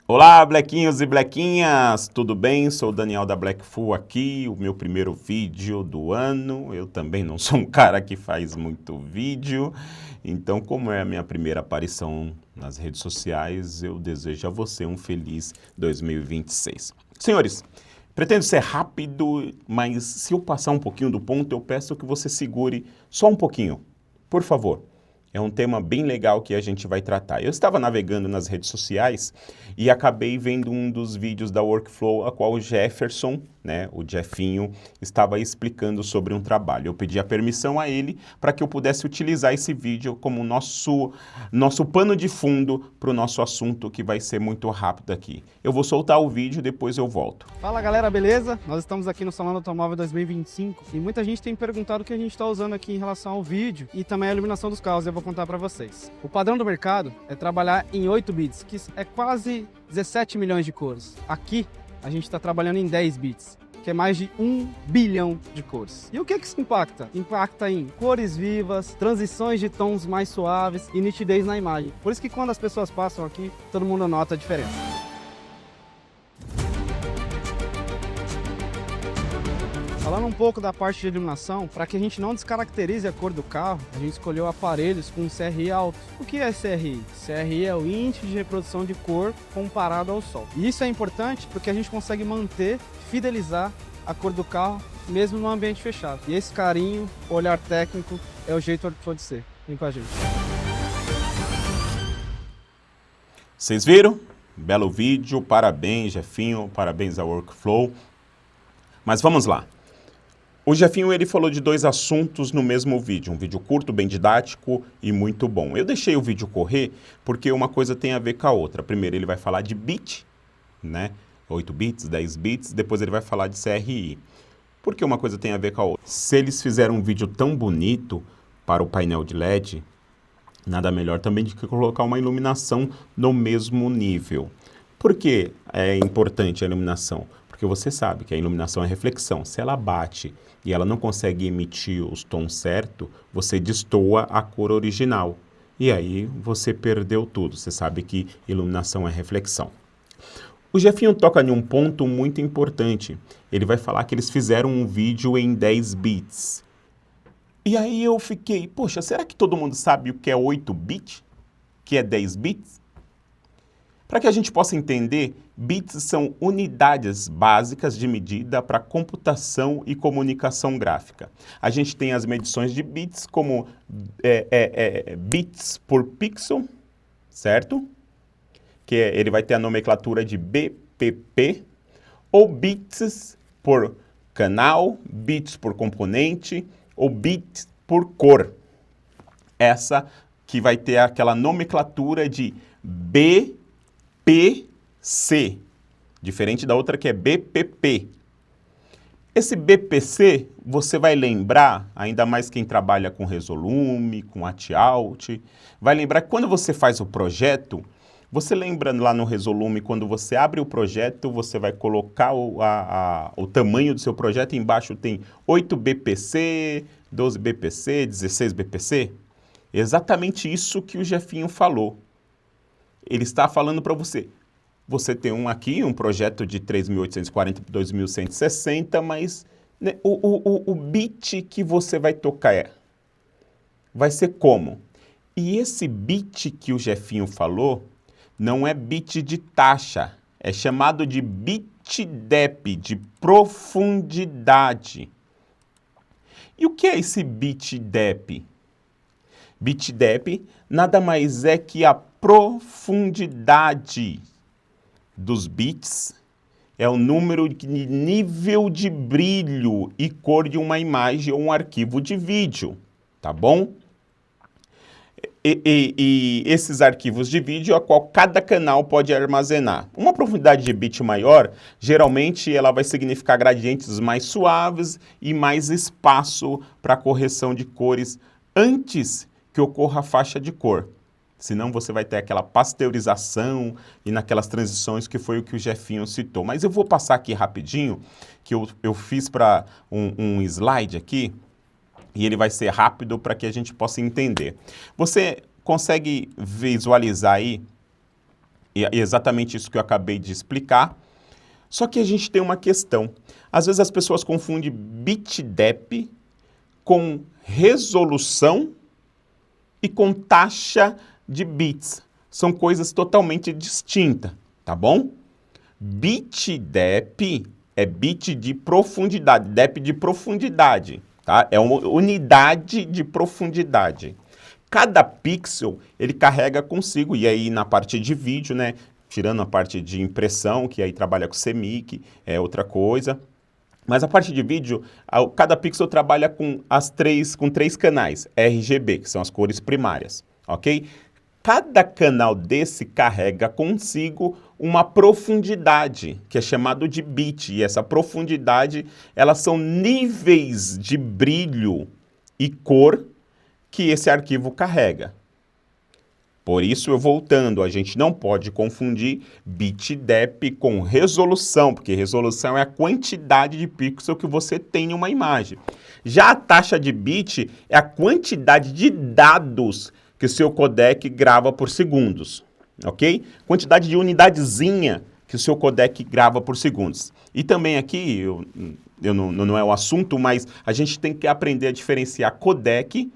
Olá, blequinhos e blequinhas, tudo bem? Sou o Daniel da Blackful aqui, o meu primeiro vídeo do ano. Eu também não sou um cara que faz muito vídeo, então como é a minha primeira aparição nas redes sociais, eu desejo a você um feliz 2026. Senhores, pretendo ser rápido, mas se eu passar um pouquinho do ponto, eu peço que você segure só um pouquinho, por favor. É um tema bem legal que a gente vai tratar. Eu estava navegando nas redes sociais e acabei vendo um dos vídeos da Workflow, a qual o Jefferson, o Jefinho, estava explicando sobre um trabalho. Eu pedi a permissão a ele para que eu pudesse utilizar esse vídeo como nosso pano de fundo para o nosso assunto, que vai ser muito rápido aqui. Eu vou soltar o vídeo e depois eu volto. Fala galera, beleza? Nós estamos aqui no Salão do Automóvel 2025 e muita gente tem perguntado o que a gente está usando aqui em relação ao vídeo e também a iluminação dos carros, e eu vou contar para vocês. O padrão do mercado é trabalhar em 8 bits, que é quase 17 milhões de cores. Aqui a gente está trabalhando em 10 bits, que é mais de 1 bilhão de cores. E o que isso impacta? Impacta em cores vivas, transições de tons mais suaves e nitidez na imagem. Por isso que quando as pessoas passam aqui, todo mundo nota a diferença. Falando um pouco da parte de iluminação, para que a gente não descaracterize a cor do carro, a gente escolheu aparelhos com CRI alto. O que é CRI? CRI é o índice de reprodução de cor comparado ao sol. E isso é importante porque a gente consegue manter, fidelizar a cor do carro, mesmo no ambiente fechado. E esse carinho, olhar técnico, é o jeito que pode ser. Vem com a gente. Vocês viram? Belo vídeo, parabéns, Jefinho, parabéns à Workflow. Mas vamos lá. O Jefinho, ele falou de dois assuntos no mesmo vídeo, um vídeo curto, bem didático e muito bom. Eu deixei o vídeo correr porque uma coisa tem a ver com a outra. Primeiro ele vai falar de bit, 8 bits, 10 bits, depois ele vai falar de CRI. Porque uma coisa tem a ver com a outra. Se eles fizeram um vídeo tão bonito para o painel de LED, nada melhor também do que colocar uma iluminação no mesmo nível. Por que é importante a iluminação? Porque você sabe que a iluminação é reflexão. Se ela bate e ela não consegue emitir os tons certos, você destoa a cor original. E aí você perdeu tudo. Você sabe que iluminação é reflexão. O Jefinho toca em um ponto muito importante. Ele vai falar que eles fizeram um vídeo em 10 bits. E aí eu fiquei, poxa, será que todo mundo sabe o que é 8 bits? Que é 10 bits? Para que a gente possa entender, bits são unidades básicas de medida para computação e comunicação gráfica. A gente tem as medições de bits como bits por pixel, certo? Ele vai ter a nomenclatura de BPP, ou bits por canal, bits por componente, ou bits por cor. Essa que vai ter aquela nomenclatura de BPC, diferente da outra que é BPP. Esse BPC, você vai lembrar, ainda mais quem trabalha com Resolume, com AT-Alt, vai lembrar que quando você faz o projeto, você lembra lá no Resolume, quando você abre o projeto, você vai colocar o tamanho do seu projeto, embaixo tem 8 BPC, 12 BPC, 16 BPC? Exatamente isso que o Jefinho falou. Ele está falando para você. Você tem um projeto de 3.840 por 2.160, mas o bit que você vai tocar vai ser como? E esse bit que o Jefinho falou não é bit de taxa, é chamado de bit depth, de profundidade. E o que é esse bit depth? Bit depth nada mais é que a profundidade dos bits, é o número de nível de brilho e cor de uma imagem ou um arquivo de vídeo, tá bom? E esses arquivos de vídeo a qual cada canal pode armazenar. Uma profundidade de bit maior, geralmente ela vai significar gradientes mais suaves e mais espaço para correção de cores antes que ocorra a faixa de cor. Senão você vai ter aquela pasteurização e naquelas transições que foi o que o Jefinho citou. Mas eu vou passar aqui rapidinho, que eu fiz para um slide aqui, e ele vai ser rápido para que a gente possa entender. Você consegue visualizar aí E é exatamente isso que eu acabei de explicar. Só que a gente tem uma questão. Às vezes as pessoas confundem bitdep com resolução e com taxa de bits. São coisas totalmente distintas, tá bom? Bitdep é bit de profundidade, dep de profundidade, tá? É uma unidade de profundidade. Cada pixel, ele carrega consigo, e aí na parte de vídeo, né, tirando a parte de impressão, que aí trabalha com CMYK, é outra coisa. Mas a parte de vídeo, cada pixel trabalha com três canais RGB, que são as cores primárias, ok? Cada canal desse carrega consigo uma profundidade, que é chamado de bit. E essa profundidade, elas são níveis de brilho e cor que esse arquivo carrega. Por isso, eu voltando, a gente não pode confundir bitdep com resolução, porque resolução é a quantidade de pixel que você tem em uma imagem. Já a taxa de bit é a quantidade de dados que o seu codec grava por segundos, ok? Quantidade de unidadezinha que o seu codec grava por segundos. E também aqui, não é o assunto, mas a gente tem que aprender a diferenciar codec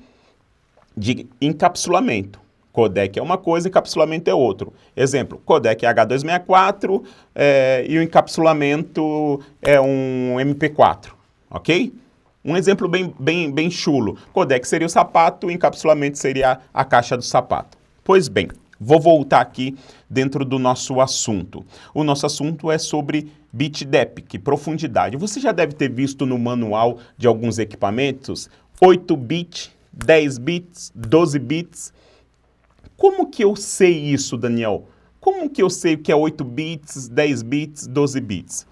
de encapsulamento. Codec é uma coisa, encapsulamento é outro. Exemplo, codec é H264 e o encapsulamento é um MP4, ok? Um exemplo bem chulo. Codec seria o sapato, o encapsulamento seria a caixa do sapato. Pois bem, vou voltar aqui dentro do nosso assunto. O nosso assunto é sobre bitdep, que profundidade. Você já deve ter visto no manual de alguns equipamentos 8 bits, 10 bits, 12 bits. Como que eu sei isso, Daniel? Como que eu sei o que é 8 bits, 10 bits, 12 bits?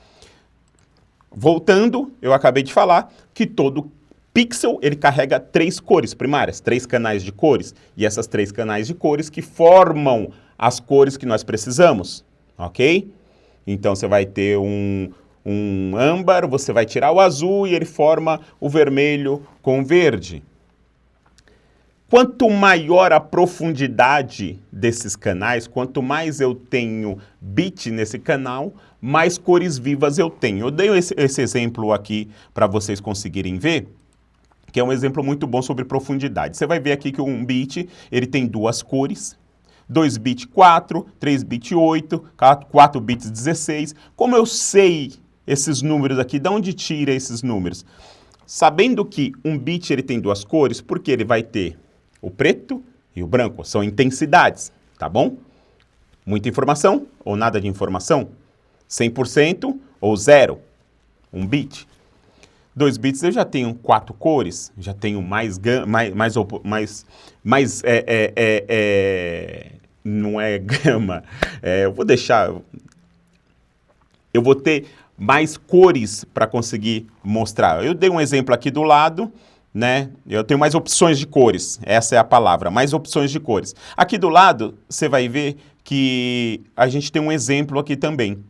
Voltando, eu acabei de falar que todo pixel ele carrega 3 cores primárias, 3 canais de cores. E essas 3 canais de cores que formam as cores que nós precisamos, ok? Então você vai ter um âmbar, você vai tirar o azul e ele forma o vermelho com o verde. Quanto maior a profundidade desses canais, quanto mais eu tenho bit nesse canal, mais cores vivas eu tenho. Eu dei esse exemplo aqui para vocês conseguirem ver, que é um exemplo muito bom sobre profundidade. Você vai ver aqui que um bit ele tem 2 cores, 2 bits 4, 3 bits 8, 4 bits 16. Como eu sei esses números aqui, de onde tira esses números? Sabendo que um bit ele tem 2 cores, porque ele vai ter o preto e o branco, são intensidades, tá bom? Muita informação ou nada de informação? 100% ou 0? 1 bit. 2 bits eu já tenho 4 cores, já tenho não é gama, eu vou ter mais cores para conseguir mostrar. Eu dei um exemplo aqui do lado, né? Eu tenho mais opções de cores, essa é a palavra, mais opções de cores. Aqui do lado, você vai ver que a gente tem um exemplo aqui também.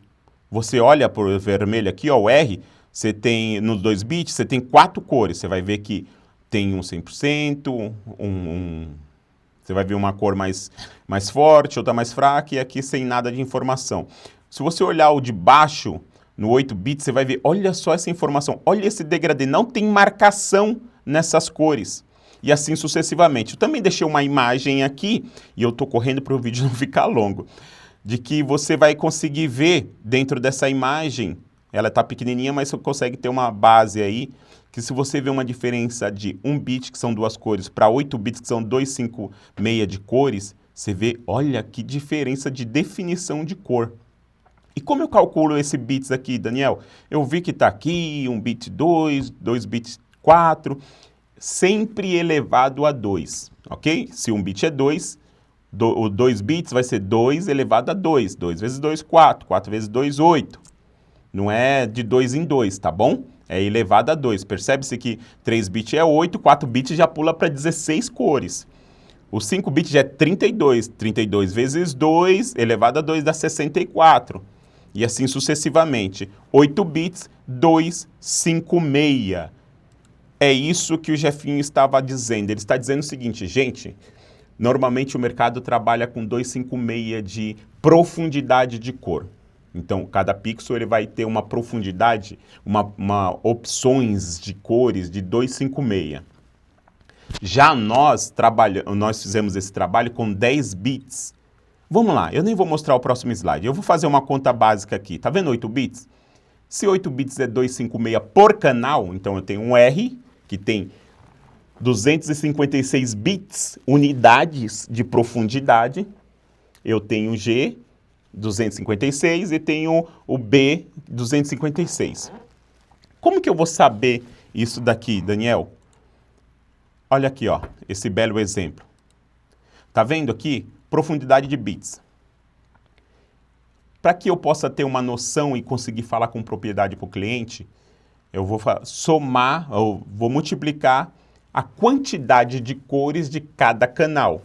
Você olha para o vermelho aqui, ó, o R, você tem, nos 2 bits, você tem 4 cores. Você vai ver que tem um 100%, você vai ver uma cor mais forte, outra mais fraca, e aqui sem nada de informação. Se você olhar o de baixo, no 8 bits, você vai ver, olha só essa informação, olha esse degradê, não tem marcação nessas cores. E assim sucessivamente. Eu também deixei uma imagem aqui, e eu estou correndo para o vídeo não ficar longo, de que você vai conseguir ver dentro dessa imagem, ela está pequenininha, mas você consegue ter uma base aí, que se você vê uma diferença de 1 bit, que são 2 cores, para 8 bits, que são 256 de cores, você vê, olha que diferença de definição de cor. E como eu calculo esse bits aqui, Daniel? Eu vi que está aqui, 1 bit 2, 2 bits 4, sempre elevado a 2, ok? Se 1 bit é 2, o 2 bits vai ser 2 elevado a 2. 2 vezes 2, 4. 4 vezes 2, 8. Não é de 2 em 2, tá bom? É elevado a 2. Percebe-se que 3 bits é 8, 4 bits já pula para 16 cores. O 5 bits já é 32. 32 vezes 2 elevado a 2 dá 64. E assim sucessivamente. 8 bits, 256. É isso que o Jefinho estava dizendo. Ele está dizendo o seguinte, gente, normalmente o mercado trabalha com 256 de profundidade de cor. Então, cada pixel ele vai ter uma profundidade, opções de cores de 256. Já nós fizemos esse trabalho com 10 bits. Vamos lá, eu nem vou mostrar o próximo slide. Eu vou fazer uma conta básica aqui. Tá vendo 8 bits? Se 8 bits é 256 por canal, então eu tenho um R, que tem 256 bits, unidades de profundidade. Eu tenho G, 256, e tenho o B, 256. Como que eu vou saber isso daqui, Daniel? Olha aqui, ó, esse belo exemplo. Tá vendo aqui? Profundidade de bits. Para que eu possa ter uma noção e conseguir falar com propriedade para o cliente, eu vou somar, ou vou multiplicar a quantidade de cores de cada canal.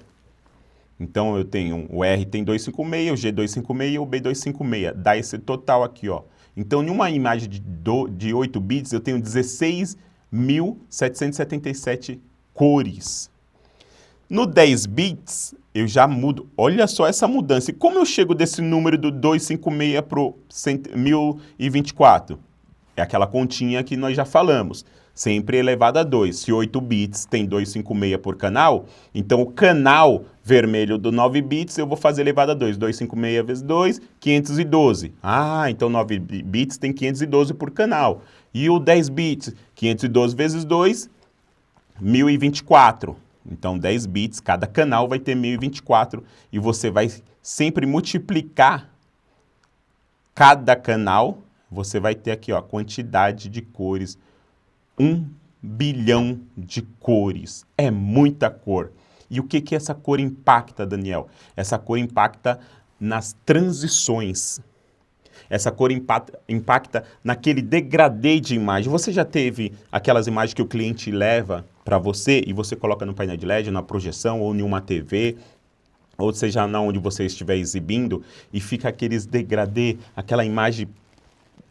Então, eu tenho o R tem 256, o G 256 e o B 256. Dá esse total aqui, ó. Então, em uma imagem de 8 bits, eu tenho 16.777 cores. No 10 bits, eu já mudo. Olha só essa mudança. E como eu chego desse número do 256 para o 1024? É aquela continha que nós já falamos. Sempre elevado a 2. Se 8 bits tem 256 por canal, então o canal vermelho do 9 bits eu vou fazer elevado a 2. 256 vezes 2, 512. Ah, então 9 bits tem 512 por canal. E o 10 bits, 512 vezes 2, 1024. Então 10 bits, cada canal vai ter 1024. E você vai sempre multiplicar cada canal. Você vai ter aqui, ó, a quantidade de cores. 1 bilhão de cores. É muita cor. E o que essa cor impacta, Daniel? Essa cor impacta nas transições. Essa cor impacta naquele degradê de imagem. Você já teve aquelas imagens que o cliente leva para você e você coloca no painel de LED, na projeção ou em uma TV, ou seja, na onde você estiver exibindo, e fica aqueles degradê, aquela imagem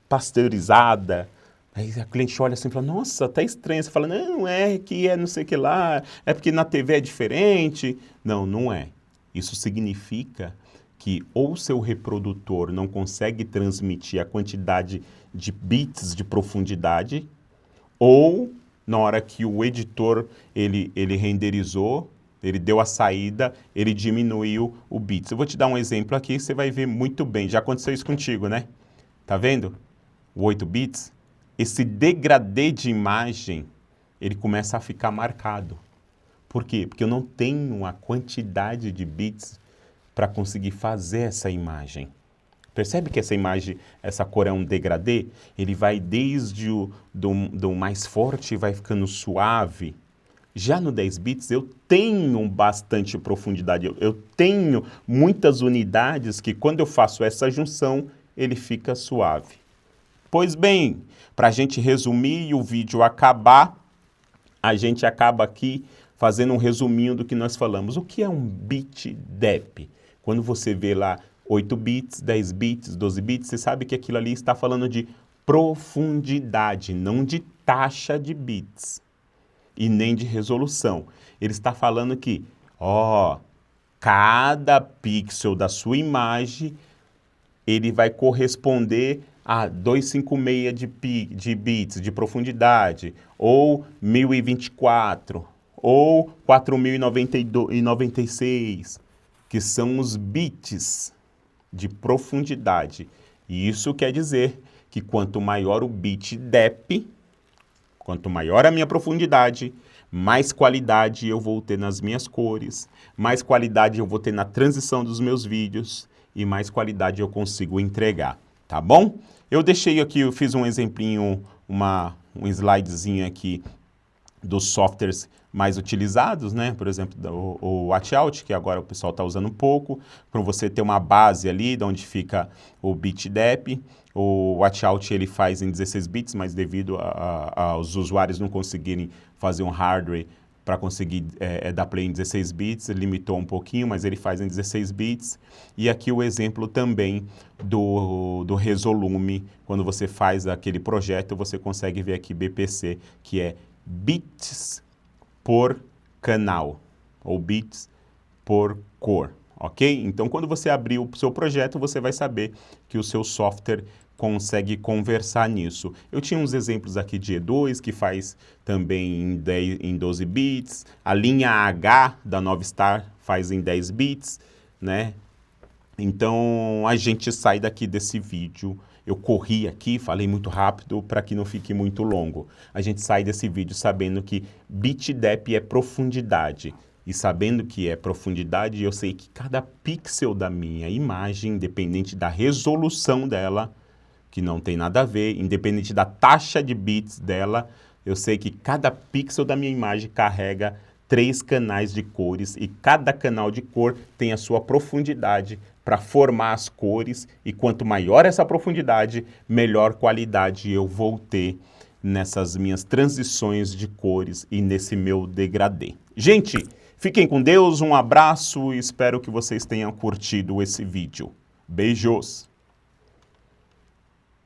pasteurizada. Aí a cliente olha assim e fala, nossa, tá estranho. Você fala, não, é que é não sei o que lá, é porque na TV é diferente. Não, não é. Isso significa que ou seu reprodutor não consegue transmitir a quantidade de bits de profundidade, ou na hora que o editor ele renderizou, ele deu a saída, ele diminuiu o bits. Eu vou te dar um exemplo aqui, você vai ver muito bem. Já aconteceu isso contigo, né? Tá vendo? O 8 bits. Esse degradê de imagem, ele começa a ficar marcado. Por quê? Porque eu não tenho a quantidade de bits para conseguir fazer essa imagem. Percebe que essa imagem, essa cor é um degradê? Ele vai desde do mais forte e vai ficando suave. Já no 10 bits eu tenho bastante profundidade, eu tenho muitas unidades que quando eu faço essa junção, ele fica suave. Pois bem, para a gente resumir e o vídeo acabar, a gente acaba aqui fazendo um resuminho do que nós falamos. O que é um bit dep? Quando você vê lá 8 bits, 10 bits, 12 bits, você sabe que aquilo ali está falando de profundidade, não de taxa de bits e nem de resolução. Ele está falando que, ó, cada pixel da sua imagem, ele vai corresponder a 256 de bits de profundidade, ou 1024, ou 4096, que são os bits de profundidade. E isso quer dizer que quanto maior o bit dep, quanto maior a minha profundidade, mais qualidade eu vou ter nas minhas cores, mais qualidade eu vou ter na transição dos meus vídeos e mais qualidade eu consigo entregar, tá bom? Eu deixei aqui, eu fiz um exemplinho, um slidezinho aqui dos softwares mais utilizados, né? Por exemplo, o Watchout, que agora o pessoal está usando um pouco, para você ter uma base ali de onde fica o bit dep. O Watchout ele faz em 16 bits, mas devido aos usuários não conseguirem fazer um hardware para conseguir dar play em 16 bits, ele limitou um pouquinho, mas ele faz em 16 bits. E aqui o exemplo também do Resolume, quando você faz aquele projeto, você consegue ver aqui BPC, que é bits por canal, ou bits por cor. ok? Então, quando você abrir o seu projeto, você vai saber que o seu software consegue conversar nisso. Eu tinha uns exemplos aqui de E2, que faz também em 12 bits, a linha H da Novistar faz em 10 bits, né? Então, a gente sai daqui desse vídeo. Eu corri aqui, falei muito rápido para que não fique muito longo. A gente sai desse vídeo sabendo que bit depth é profundidade. E sabendo que é profundidade, eu sei que cada pixel da minha imagem, independente da resolução dela, que não tem nada a ver, independente da taxa de bits dela, eu sei que cada pixel da minha imagem carrega 3 canais de cores e cada canal de cor tem a sua profundidade para formar as cores, e quanto maior essa profundidade, melhor qualidade eu vou ter nessas minhas transições de cores e nesse meu degradê. Gente, fiquem com Deus, um abraço e espero que vocês tenham curtido esse vídeo. Beijos!